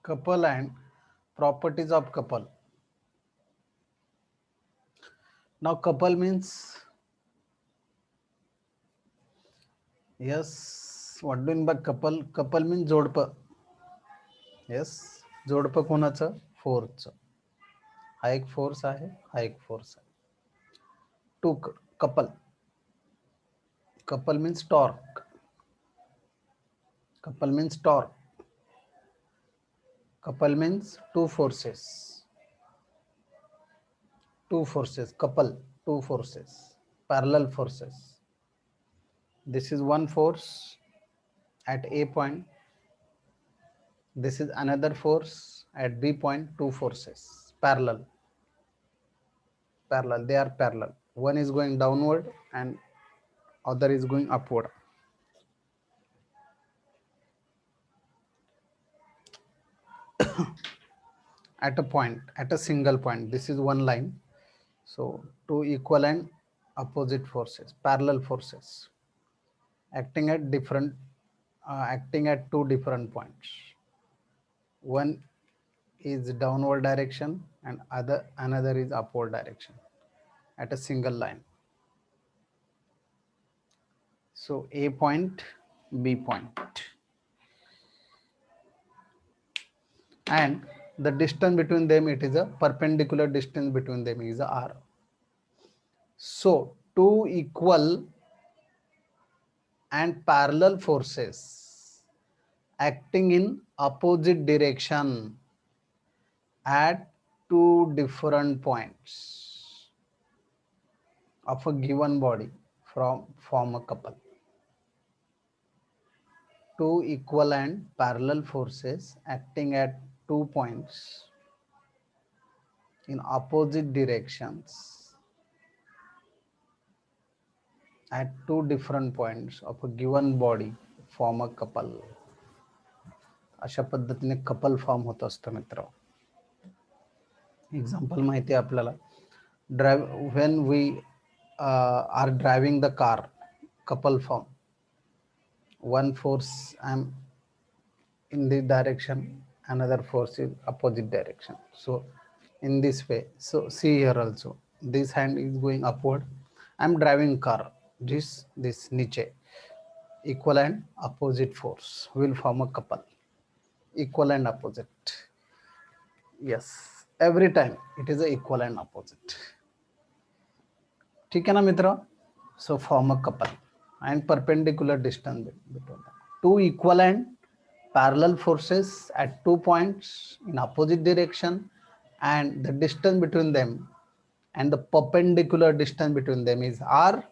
Couple and properties of couple. Now couple means, yes, what do you mean by couple? Couple means जोडपं. Yes, जोडपं कोणाचं? फोर्सचं. हा एक force आहे, हा एक force आहे. Two couple. Couple means torque. Couple means torque. Couple means two forces. Two forces. Couple. Two forces. Parallel forces. This is one force at A point. This is another force at B point. Two forces. Parallel. Parallel. They are parallel. One is going downward and other is going upward. At a point, at a single point. This is one line. So two equal and opposite forces, parallel forces, acting at acting at two different points. One is downward direction and another is upward direction at a single line. So A point, B point, and the distance between them, it is a perpendicular distance between them is R. So two equal and parallel forces acting in opposite direction at two different points of a given body form a couple. Two equal and parallel forces acting at two points in opposite directions at two different points of a given body form a couple. अशा पद्धतीने couple form होत असतं मित्र. Example माहिती आहे आपल्याला. When we are driving the car, couple form. One force am in the direction, another force is opposite direction. So in this way, so see here also, this hand is going upward. I'm driving car. This niche, equal and opposite force will form a couple. Equal and opposite. Yes, every time it is a equal and opposite. ठीक है ना मित्र? So form a couple and perpendicular distance between them. Two equal and parallel forces at two points in opposite direction, and the distance between them and the perpendicular distance between them is R.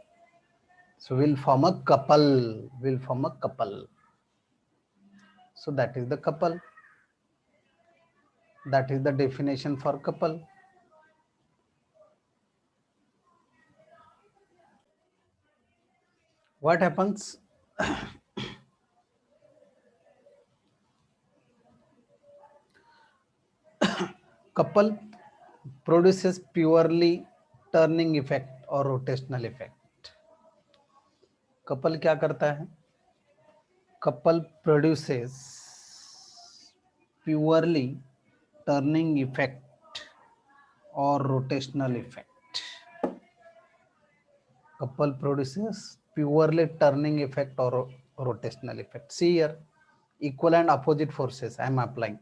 So we'll form a couple. We'll form a couple. So that is the couple. That is the definition for couple. What happens? Couple produces purely turning effect or rotational effect. Couple क्या करता है? Couple produces purely turning effect or rotational effect. Couple produces purely turning effect or rotational effect. See here, equal and opposite forces I am applying.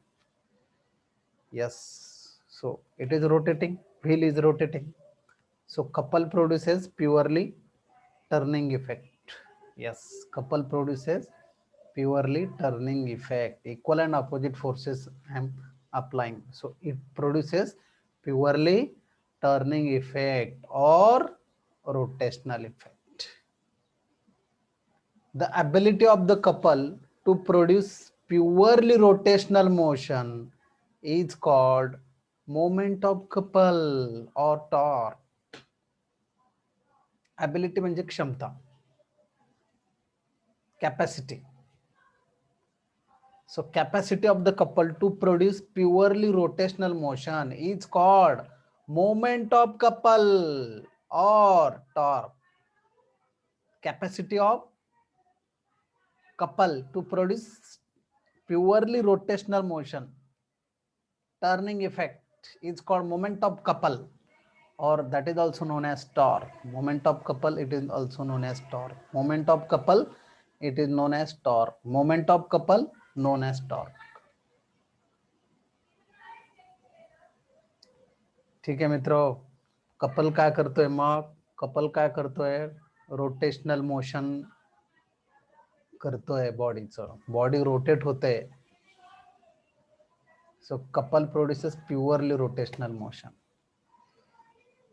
Yes, so it is rotating, wheel is rotating. So couple produces purely turning effect. Yes, couple produces purely turning effect. Equal and opposite forces I am applying. So it produces purely turning effect or rotational effect. The ability of the couple to produce purely rotational motion is called moment of couple or torque. Ability म्हणजे क्षमता, capacity. So capacity of the couple to produce purely rotational motion is called moment of couple or torque. Capacity of couple to produce purely rotational motion turning effect is called moment of couple, or that is also known as torque. Moment of couple, it is also known as torque. Moment of couple, it is known as torque. Moment of couple known as torque. ठीक आहे मित्रो. Couple काय करतोय मग? Couple काय करतोय? Rotational motion करतोय बॉडीचं. Body rotate होते. So couple produces purely rotational motion.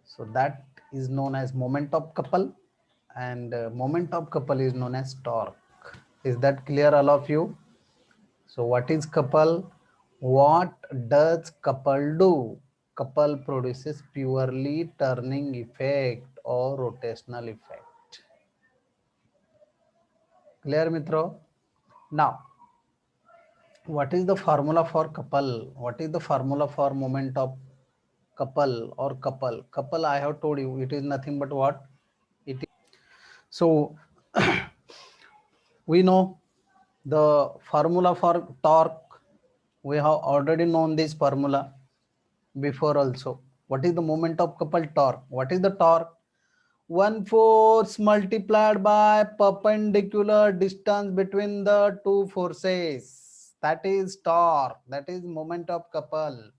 So that is known as moment of couple, and moment of couple is known as torque. Is that clear, all of you? So what is couple? What does couple do? Couple produces purely turning effect or rotational effect. Clear, mitro? Now, what is the formula for couple? What is the formula for moment of couple or couple? Couple, I have told you, it is nothing but what? It is. So we know the formula for torque. We have already known this formula before also. What is the moment of couple? Torque. What is the torque? One force multiplied by perpendicular distance between the two forces. That is torque. That is moment of couple.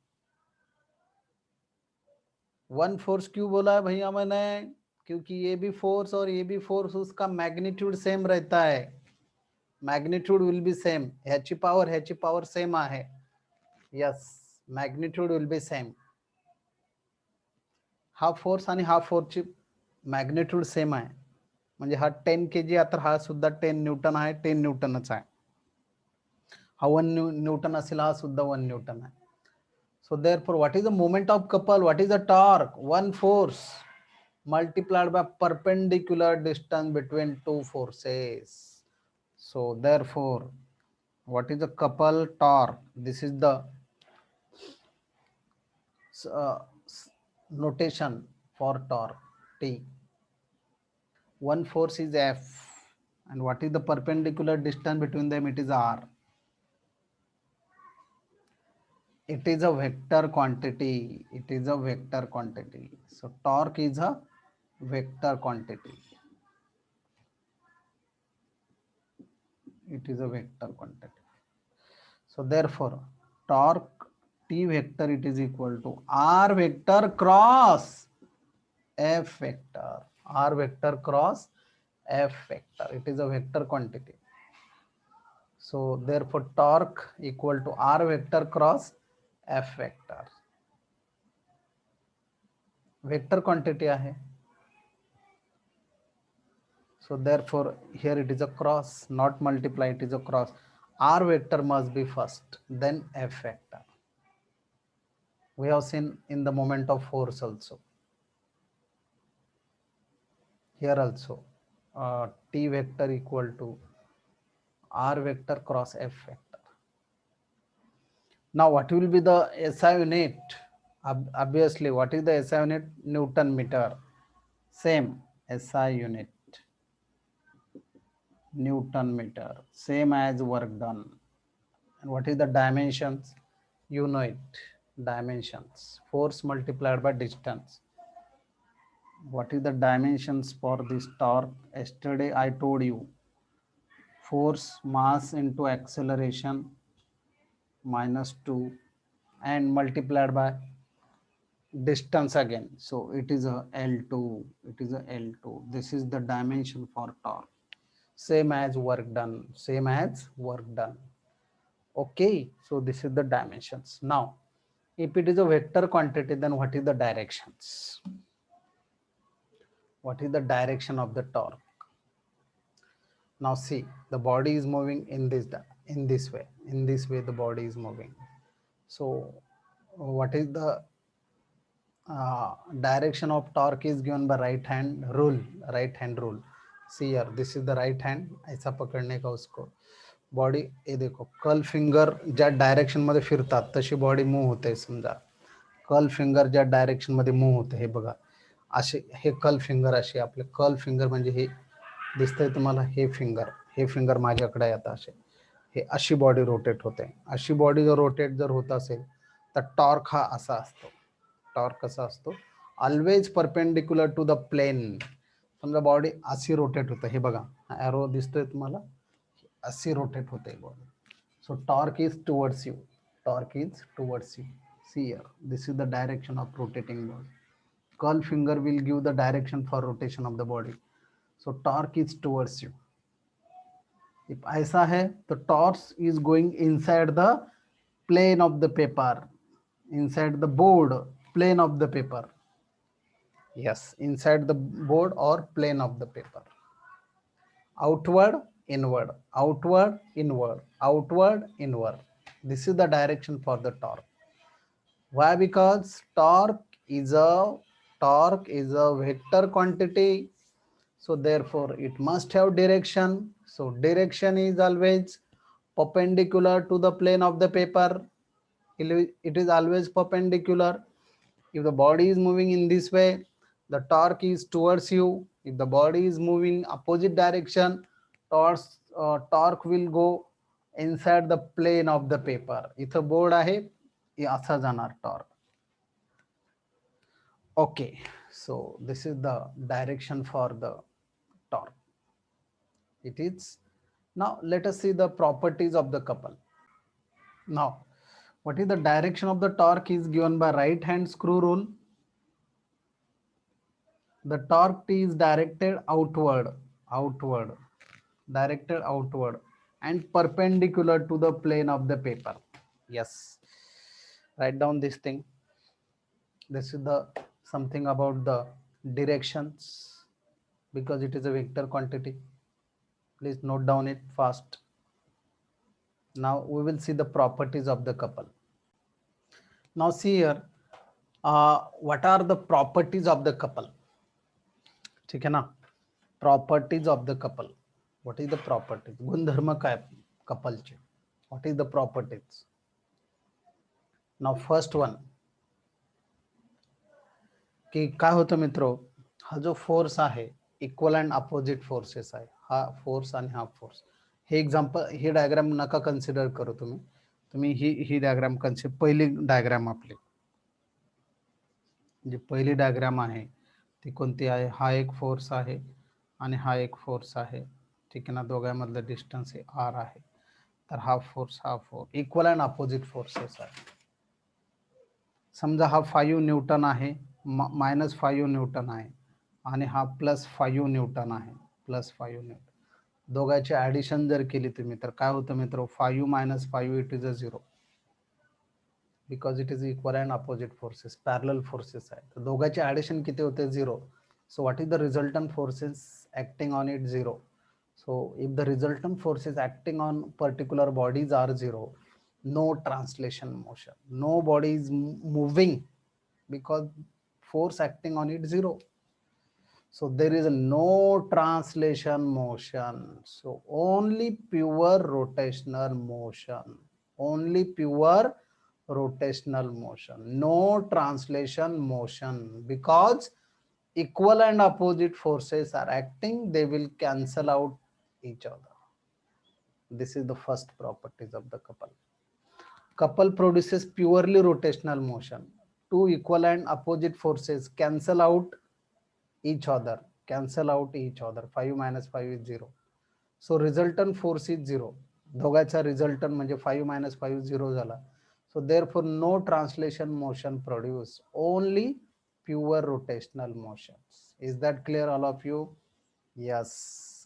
One force क्यों बोला है भैया मैंने? क्योंकि ये भी force और ये भी फोर्स, उसका मैग्नीट्यूड सेम रहता है. Magnitude will be same. ह्याची पावर सेम आहे. Yes, magnitude will be same. हा फोर्स आणि हा फोर्सची मॅग्निट्यूड सेम आहे. म्हणजे हा 10 kg तर हा सुद्धा 10 न्यूटन आहे. 10 न्यूटनच आहे. हा 1 न्यूटन असेल, हा सुद्धा 1 न्यूटन आहे. So therefore, what is the moment of couple? What is the torque? One force multiplied by perpendicular distance between two forces. So therefore, what is the couple torque? This is the notation for torque, T. One force is F, and what is the perpendicular distance between them? It is R. It is a vector quantity. It is a vector quantity. So torque is a vector quantity. It is a vector quantity. So therefore, torque T vector, it is equal to R vector cross F vector. R vector cross F vector. It is a vector quantity. So therefore, torque equal to R vector cross F vector. Vector quantity आहे. So therefore, here it is a cross, not multiply, it is a cross. R vector must be first, then F vector. We have seen in the moment of force also. Here also, T vector equal to R vector cross F vector. Now, what will be the SI unit? Obviously, what is the SI unit? Newton meter. Same SI unit. Newton meter. Same as work done. And what is the dimensions? You know it. Dimensions. Force multiplied by distance. What is the dimensions for this torque? Yesterday I told you. Force, mass into acceleration minus 2 and multiplied by distance again. So it is a L2. It is a L2. This is the dimension for torque. Same as work done. Same as work done. Okay. So this is the dimensions. Now, if it is a vector quantity, then what is the directions? What is the direction of the torque? Now see, the body is moving in this way. In this way, the body is moving. So what is the direction of torque is given by right hand rule. Right hand rule. See here, this is the right hand. ऐसा पकड़ने का उसको. Body ये देखो, curl finger ज्या direction मध्ये फिरतात तशी बॉडी मूव्ह होते. समजा कर्ल फिंगर ज्या डायरेक्शन मध्ये मूव्ह होते, हे बघा असे, हे कर्ल फिंगर असे, आपले कर्ल फिंगर म्हणजे हे दिसतंय तुम्हाला, हे फिंगर माझ्याकडे येतं असे, हे अशी बॉडी रोटेट होते. अशी बॉडी जर रोटेट जर होत असेल तर टॉर्क हा असा असतो. टॉर्क कसा असतो, always perpendicular to the plane. समजा बॉडी अशी रोटेट होते, हे बघा एरो दिसतोय तुम्हाला, अशी रोटेट होते body. So torque is towards you, torque is towards you. See here, this is the direction of rotating body. Curl finger will give the direction for rotation of the body. So torque is towards you. If ऐसा है तो torque is going inside the plane of the paper, inside the board, plane of the paper. Yes, inside the board or plane of the paper. Outward, inward, outward, inward, outward, inward. This is the direction for the torque. Why? Because torque is a vector quantity. So therefore it must have direction. So direction is always perpendicular to the plane of the paper. It is always perpendicular. If the body is moving in this way, the torque is towards you. If the body is moving opposite direction, torque will go inside the plane of the paper. इथं board आहे, असा जाणार torque. Okay, so this is the direction for the torque. It is. Now let us see the properties of the couple. Now, what is the direction of the torque is given by right hand screw rule. The torque is directed outward, directed outward and perpendicular to the plane of the paper. Yes, write down this thing. This is the something about the directions, because it is a vector quantity. Please note down it fast. Now we will see the properties of the couple. Now see here, what are the properties of the couple? ठीक है ना, properties of the couple. What is the properties? गुणधर्म काय couple चे? What is the properties? Now first one, की काय होतं मित्रो, हा जो फोर्स आहे इक्वल अँड अपोजिट फोर्सेस आहे, हा फोर्स आणि हा फोर्स. हे एक्झाम्पल, ही डायग्राम नका कन्सिडर करू तुम्ही, तुम्ही ही डायग्राम कन्सिडर, पहिली डायग्राम आपली जी पहिली डायग्राम आहे ती कोणती आहे, हा एक फोर्स आहे आणि हा एक फोर्स आहे, ठीक आहे ना, दोघांमधलं डिस्टन्स हे आर आहे. तर हा force equal and opposite forces आहे. समजा हा 5 न्यूटन आहे, -5 न्यूटन आहे आणि हा +5 न्यूटन आहे, +5 न्यूटन. दोघांची ॲडिशन जर केली तुम्ही तर काय होतं मित्र, 5 - 5 it is a 0, because it is equal and opposite forces, parallel forces आहे. तर दोघांचे ॲडिशन किती होते, 0. सो what is the resultant forces acting on it, 0. So if the resultant forces acting on particular bodies are 0, no translation motion, no body is moving because force acting on it 0. So there is no translation motion. So only pure rotational motion, only pure rotational motion, no translation motion, because equal and opposite forces are acting, they will cancel out each other. This is the first properties of the couple. Couple produces purely rotational motion. Two equal and opposite forces cancel out each other, 5 - 5 is 0. So resultant force is 0. दोघांचा resultant म्हणजे 5 - 5 0 झाला. So therefore no translation motion produced, only pure rotational motions. Is that clear all of you? Yes,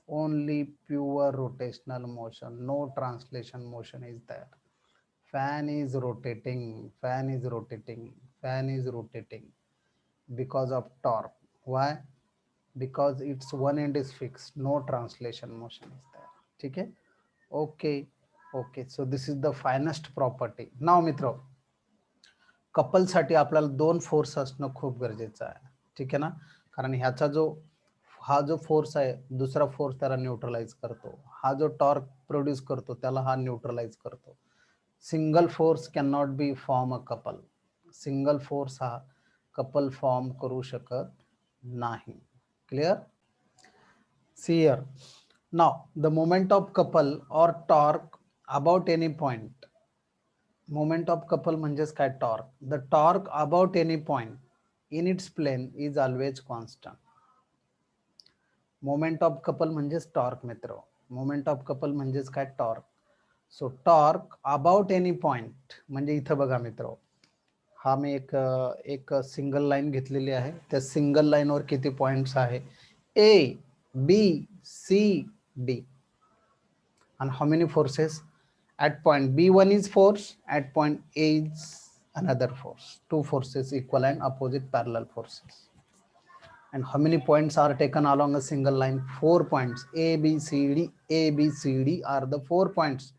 only pure rotational motion, no translation motion is there. Fan is rotating, fan is rotating, fan is rotating because of torque. Why? Because its one end is fixed, no translation motion is there. ठीक है? Okay, so this is the finest property. Now मित्रो, couple साठी आपल्याला 2 force असणं खूप गरजेचं आहे, ठीक आहे ना, कारण ह्याचा हा जो फोर्स आहे, दुसरा फोर्स त्याला न्यूट्रलाइज करतो, हा जो टॉर्क प्रोड्यूस करतो त्याला हा न्यूट्रलाइज करतो. Single force can not be form a couple, single force हा कपल फॉर्म करू शकत नाही. Clear? See here, now the moment of couple और torque about any point, moment of couple म्हणजेच काय? Torque. The torque about any point in its plane is always constant. Moment of couple म्हणजेच torque मित्र. Moment of couple म्हणजेच काय? Torque. So torque about any point म्हणजे इथं बघा मित्र, हा मी एक सिंगल लाईन घेतलेली आहे. त्या सिंगल लाईनवर किती पॉइंट्स आहे? A B C D. and how many forces? At point B1 is force, at point A is another force. Two forces, equal and opposite parallel forces. And how many points are taken along a single line? 4 points. A, B, C, D. A, B, C, D are the 4 points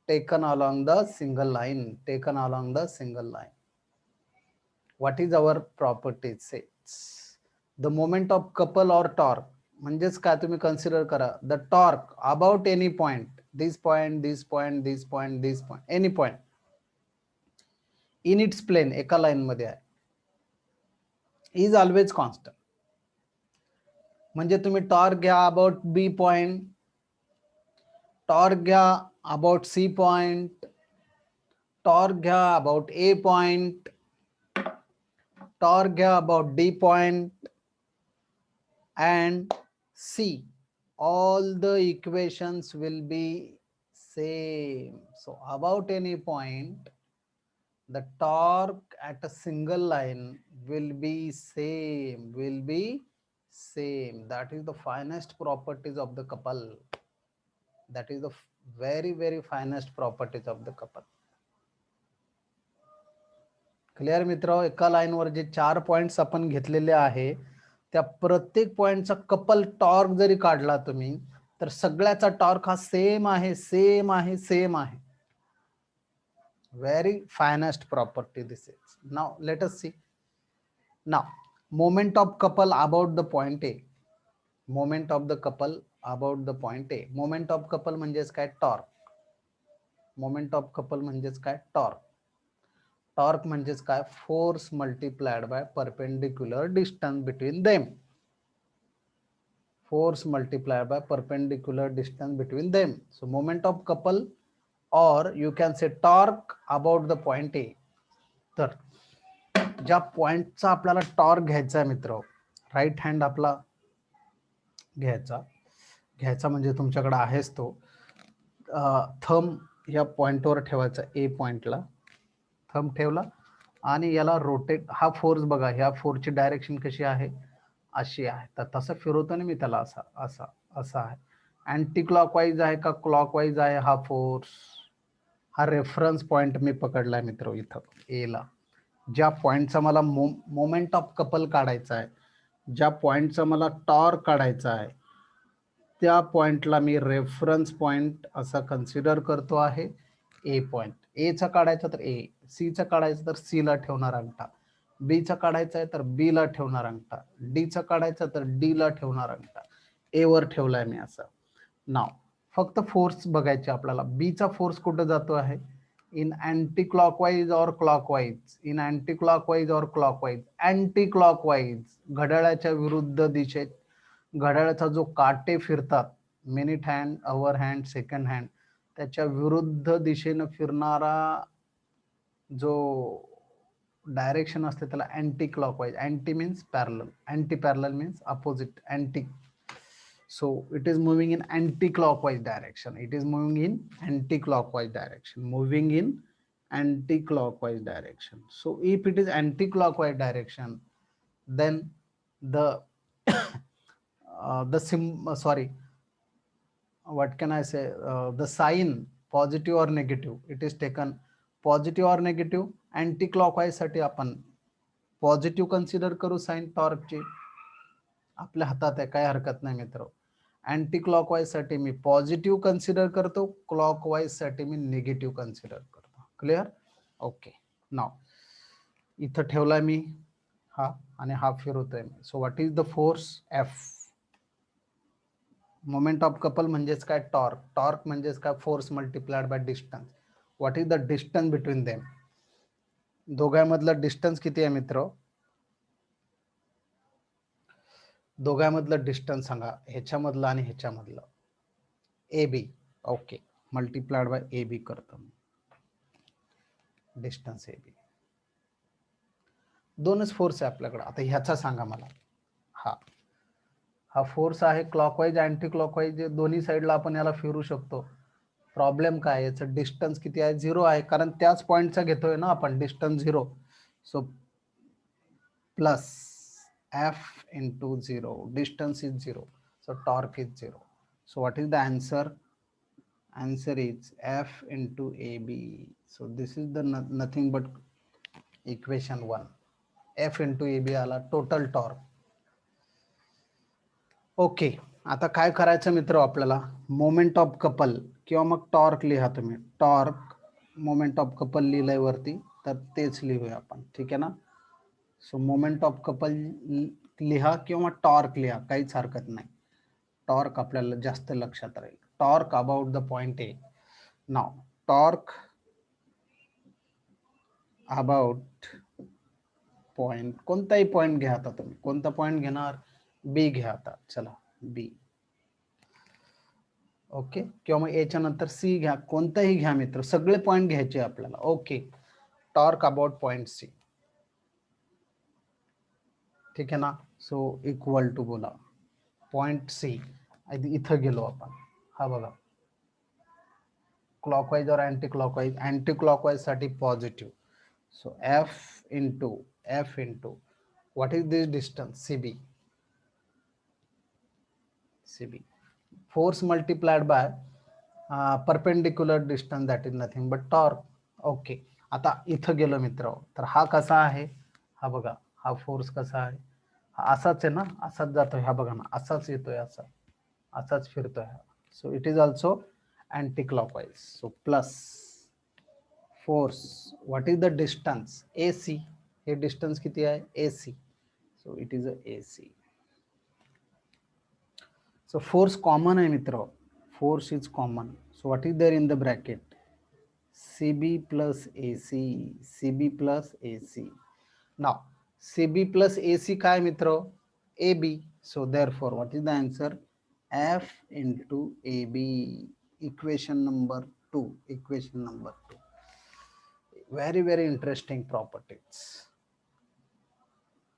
taken along the single line. Taken along the single line. What is our property? Says the moment of couple or torque. म्हणजेच काय? तुम्ही consider करा the torque about any point, this point, this point, this point, this point, any point in its plane, एका line मध्ये आहे, is always constant. म्हणजे तुम्ही torque घ्या अबाउट बी पॉइंट, टॉर्क घ्या अबाउट सी पॉइंट, टॉर्क घ्या about A point, torque घ्या about D point, and see, all the equations will be same. So about any point, the torque at a single line will be same, That is the finest properties of the couple. That is the very, very finest properties of the couple. Clear मित्र? एका लाईनवर जे 4 points आपण घेतलेले आहे, त्या प्रत्येक पॉइंटचा couple torque जरी काढला तुम्ही, तर सगळ्याचा टॉर्क हा सेम आहे. Very finest property this is. Now let us see. Now moment of couple about the point A. Moment of the couple about the point A. Moment of couple म्हणजेच काय? Torque. Moment of couple म्हणजेच काय? Torque. Torque म्हणजेच काय? Force multiplied bye perpendicular distance between them. Force multiplied by perpendicular distance between them. So moment of couple, or you can say torque about the point A. तर ज्या पॉइंटचा आपल्याला torque घ्यायचा आहे मित्र, right hand आपला घ्यायचा म्हणजे तुमच्याकडे आहेच तो. थंब या पॉइंटवर ठेवायचा, ए पॉइंटला थंब ठेवला आणि याला रोटेट. हा फोर्स बघा, ह्या फोर्सची डायरेक्शन कशी आहे? अशी आहे. तर तसं फिरवतो ना मी त्याला, असा आहे. अँटी क्लॉकवाईज आहे का क्लॉकवाईज आहे हा फोर्स? हा रेफरन्स पॉइंट मी पकडलाय मित्र इथं ए ला. ज्या पॉइंटचा मला मोमेंट ऑफ कपल काढायचा आहे, ज्या पॉइंटचा मला टॉर्क काढायचा आहे, त्या पॉइंटला मी रेफरन्स पॉइंट असा कन्सिडर करतो आहे. ए पॉइंट. ए चा काढायचा तर ए, सी चा काढायचा तर सी ला ठेवणार अंगठा, बी चा काढायचा आहे तर बी ला ठेवणार अंगठा, डी चा काढायचा तर डी ला ठेवणार अंगठा. ए वर ठेवलाय मी असं. नाव फक्त फोर्स बघायचे आपल्याला. बी चा फोर्स कुठे जातो आहे? इन अँटी क्लॉकवाईज और क्लॉकवाईज, इन अँटी क्लॉकवाईज और क्लॉकवाईज. अँटी क्लॉकवाईज घड्याळाच्या विरुद्ध दिशेत, घड्याळाचा जो काटे फिरतात, मिनिट हँड, अवर हँड, सेकंड हँड, त्याच्या विरुद्ध दिशेनं फिरणारा जो डायरेक्शन असते त्याला anti clockwise. Anti means parallel, anti parallel means opposite, anti. So it is moving in anti-clockwise direction. It is moving in anti-clockwise direction. Moving in anti-clockwise direction. So if it is anti-clockwise direction, then the what can I say? The sign positive or negative, it is taken positive or negative. Anti-clockwise साठी आपण positive consider करू sign टॉर्कची. आपल्या हातात आहे, काय हरकत नाही मित्र. अँटी क्लॉकवाईज साठी मी पॉझिटिव्ह कन्सिडर करतो, क्लॉकवाईज साठी मी निगेटिव्ह कन्सिडर करतो. क्लिअर? ओके. नाव इथं ठेवलाय मी हा आणि हा फिरवतोय मी. So what is the force? F. Moment of couple म्हणजेच काय? टॉर्क. टॉर्क म्हणजेच काय? Force multiplied by distance. What is the distance between them? दोघांमधलं डिस्टन्स किती आहे मित्र? दोघांमधलं डिस्टन्स सांगा, ह्याच्यामधलं आणि ह्याच्यामधलं. A B. Okay. Multiplied by A B करतो. Distance AB. दोनच फोर्स आहे आपल्याकडे. आता ह्याचा सांगा मला. हा फोर्स आहे क्लॉकवाईज अँटी क्लॉकवाईज दोन्ही साईडला आपण याला फिरू शकतो. प्रॉब्लेम काय, याचं डिस्टन्स किती आहे? 0 आहे, कारण त्याच पॉइंटचा घेतोय ना आपण, distance 0. So plus F into 0, distance is 0, so torque is 0. So what is the answer? Answer is F into AB. So this is the nothing but equation 1. F into AB आला total torque. Okay, आता काय करायचं मित्र आपल्याला, moment of couple किंवा मग torque लिहा तुम्ही. Torque moment of couple लिहिलंय वरती, तर तेच लिहूया आपण, ठीक आहे ना. सो मोमेंट ऑफ कपल लिहा किंवा टॉर्क लिहा, काहीच हरकत नाही. टॉर्क आपल्याला जास्त लक्षात राहील. Torque about the point A. Now torque about point, कोणताही पॉइंट घ्या आता तुम्ही. कोणता पॉइंट घेणार? बी घ्या आता. चला बी. ओके, किंवा मग याच्या नंतर सी घ्या, कोणताही घ्या मित्र, सगळे पॉइंट घ्यायचे आपल्याला. Okay, torque about point C, ठीक आहे ना. सो इक्वल टू बोला पॉइंट सी. इथं गेलो आपण, हा बघा, क्लॉकवाईज और अँटी क्लॉकवाईज. अँटी क्लॉकवाईज साठी positive. So F into what is this distance? CB. Force multiplied by perpendicular distance, that is nothing but torque. Okay, आता इथं गेलो मित्र, तर हा कसा आहे? हा बघा, हा फोर्स कसा आहे? हा असाच आहे ना, असाच जातोय, हा बघा ना, असाच येतोय, असाच फिरतोय. So it is also anti clockwise. So plus force, what is the distance? AC. हे डिस्टन्स किती आहे? AC. So it is AC. So force common hai mitra, force is common. So what is there in the bracket? CB plus AC, CB plus AC. Now CB plus AC काय मित्र? AB. So therefore what is the answer? F into AB. Equation number 2. Very interesting properties.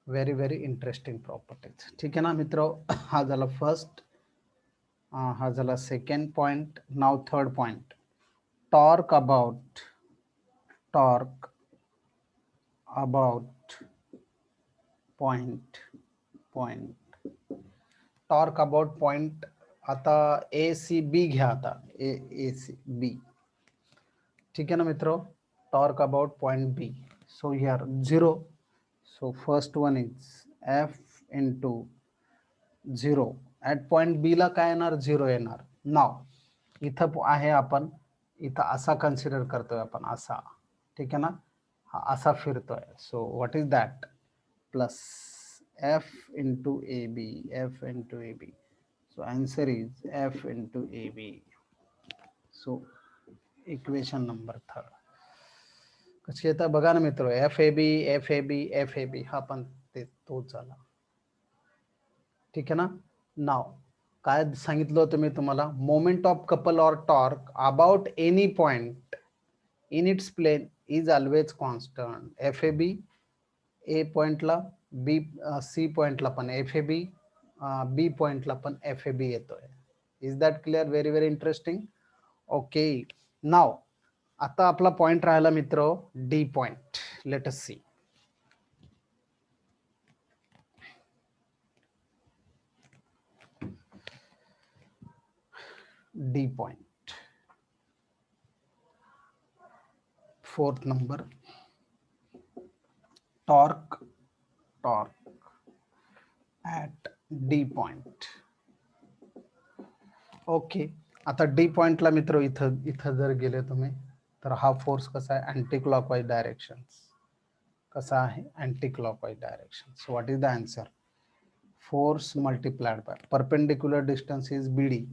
Very interesting properties. ठीक है ना मित्र. हा झाला first, हा झाला second point. Now third point, torque about point. Torque about point. आता ACB घ्या. आता ACB, ठीक आहे ना मित्र. Torque about point B. So here 0. So first one is F into 0. At point B ला काय येणार? 0 येणार. नाव इथं आहे, आपण इथं असा कन्सिडर करतोय आपण, असा, ठीक आहे ना. हा असा फिरतोय. सो what is that? Plus F into AB. So answer is F into AB. So equation number third कशी येतं बघा ना मित्र. FAB हा पण तोच झाला, ठीक आहे ना. नाव काय सांगितलं होतं मी तुम्हाला? मोमेंट ऑफ कपल और torque about any point in its plane is always constant. FAB A पॉइंटला, C पॉइंटला पण FAB, B पॉइंटला पण FAB येतोय. Is that clear? Very interesting. Okay, now आता आपला पॉइंट राहिला मित्र D point. Let us see. D point, fourth number, torque at D point. Okay, now D पॉइंटला मित्र इथं जर गेले तुम्ही, तर हा फोर्स कसा आहे? Anti clockwise direction. कसा आहे? Anti clockwise direction. So what is the answer? Force multiplied bye perpendicular distance is BD.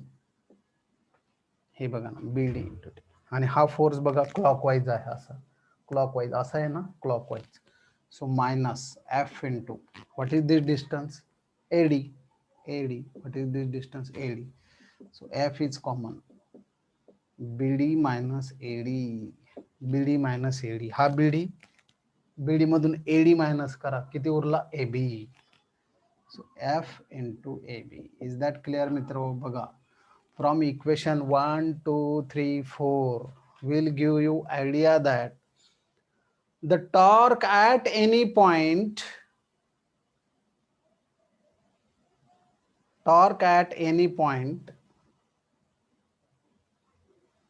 हे बघा ना, BD इंटू D. आणि हा फोर्स बघा क्लॉकवाईज आहे, असा क्लॉकवाईज असा आहे ना, clockwise. So minus F into what is this distance? AD. What is this distance? AD. So F is common, BD minus AD. BD minus AD, हा BD, BD मधून एडी मायनस करा, किती उरला AB. So F into AB. Is that clear मित्र? बघा, from equation 1 2 3 4 will give you idea that the torque at any point,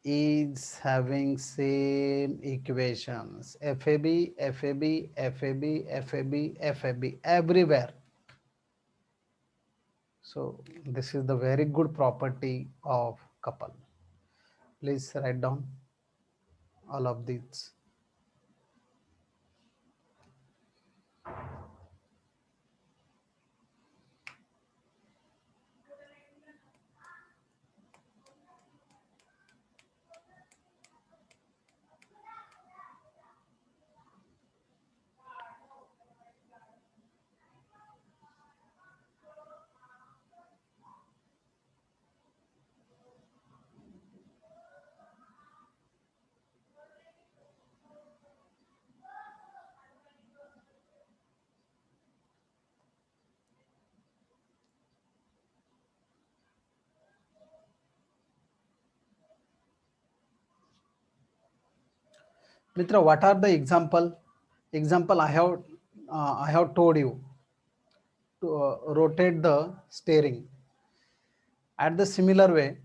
is having same equations, FAB, FAB, FAB, FAB, FAB everywhere. So this is the very good property of couple. Please write down all of these. Mitra, what are the example I have told you to rotate the steering. At the similar way,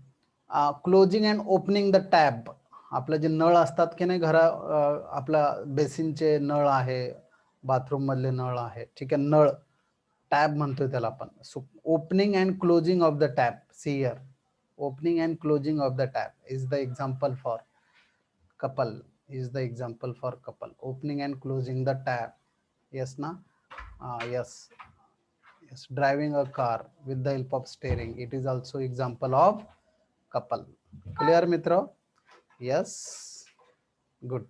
closing and opening the tab, आपलं जे नळ असतात की नाही घरा, आपला बेसिनचे नळ आहे, bathroom मधले नळ आहे, ठीक आहे, नळ टॅब म्हणतोय त्याला आपण. So opening and closing of the tab, see here, opening and closing of the tab is the example for couple, is the example for couple. Opening and closing the tab, yes na? Yes, yes. Driving a car with the help of steering, it is also example of couple. Clear mitra? Yes, good.